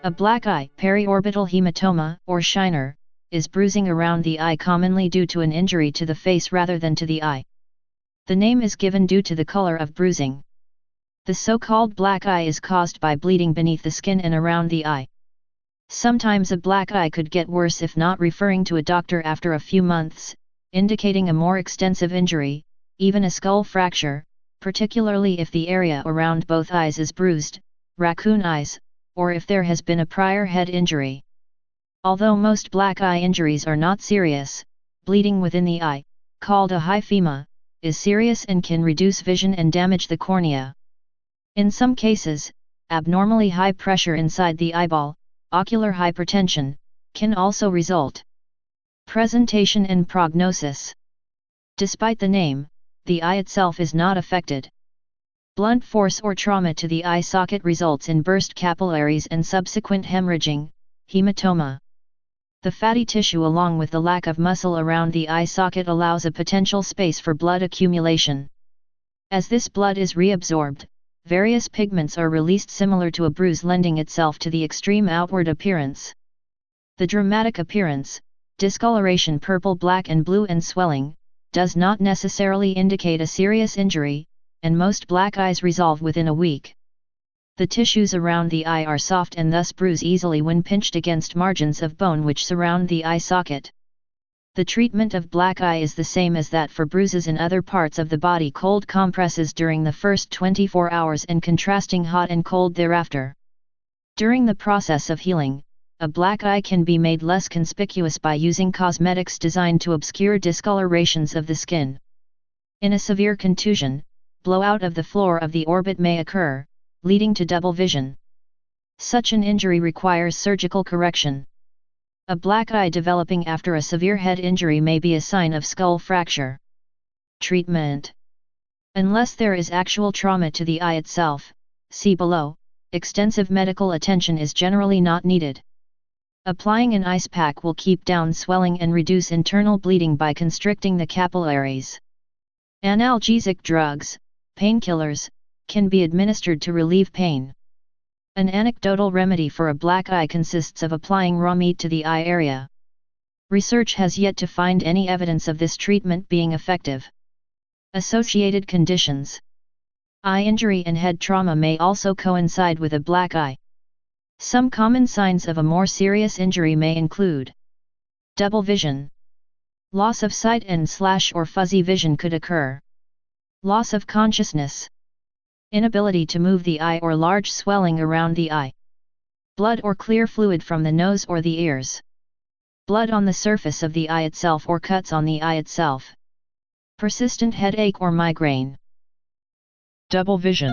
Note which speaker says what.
Speaker 1: A black eye, periorbital hematoma, or shiner, is bruising around the eye commonly due to an injury to the face rather than to the eye. The name is given due to the color of bruising. The so-called black eye is caused by bleeding beneath the skin and around the eye. Sometimes a black eye could get worse if not referring to a doctor after a few months, indicating a more extensive injury, even a skull fracture, particularly if the area around both eyes is bruised, raccoon eyes, or if there has been a prior head injury. Although most black eye injuries are not serious, bleeding within the eye, called a hyphema, is serious and can reduce vision and damage the cornea. In some cases, abnormally high pressure inside the eyeball, ocular hypertension, can also result. Presentation and prognosis. Despite the name, the eye itself is not affected. Blunt force or trauma to the eye socket results in burst capillaries and subsequent hemorrhaging, hematoma. The fatty tissue along with the lack of muscle around the eye socket allows a potential space for blood accumulation. As this blood is reabsorbed, various pigments are released similar to a bruise, lending itself to the extreme outward appearance. The dramatic appearance, discoloration, purple, black and blue and swelling, does not necessarily indicate a serious injury, and most black eyes resolve within a week. The tissues around the eye are soft and thus bruise easily when pinched against margins of bone which surround the eye socket. The treatment of black eye is the same as that for bruises in other parts of the body: cold compresses during the first 24 hours and contrasting hot and cold thereafter. During the process of healing, a black eye can be made less conspicuous by using cosmetics designed to obscure discolorations of the skin. In a severe contusion, blowout of the floor of the orbit may occur, leading to double vision. Such an injury requires surgical correction. A black eye developing after a severe head injury may be a sign of skull fracture. Treatment. Unless there is actual trauma to the eye itself, see below, extensive medical attention is generally not needed. Applying an ice pack will keep down swelling and reduce internal bleeding by constricting the capillaries. Analgesic drugs, painkillers, can be administered to relieve pain. An anecdotal remedy for a black eye consists of applying raw meat to the eye area. Research has yet to find any evidence of this treatment being effective. Associated conditions. Eye injury and head trauma may also coincide with a black eye. Some common signs of a more serious injury may include double vision. Loss of sight and/or fuzzy vision could occur. Loss of consciousness. Inability to move the eye or large swelling around the eye. Blood or clear fluid from the nose or the ears. Blood on the surface of the eye itself or cuts on the eye itself. Persistent headache or migraine.
Speaker 2: Double vision.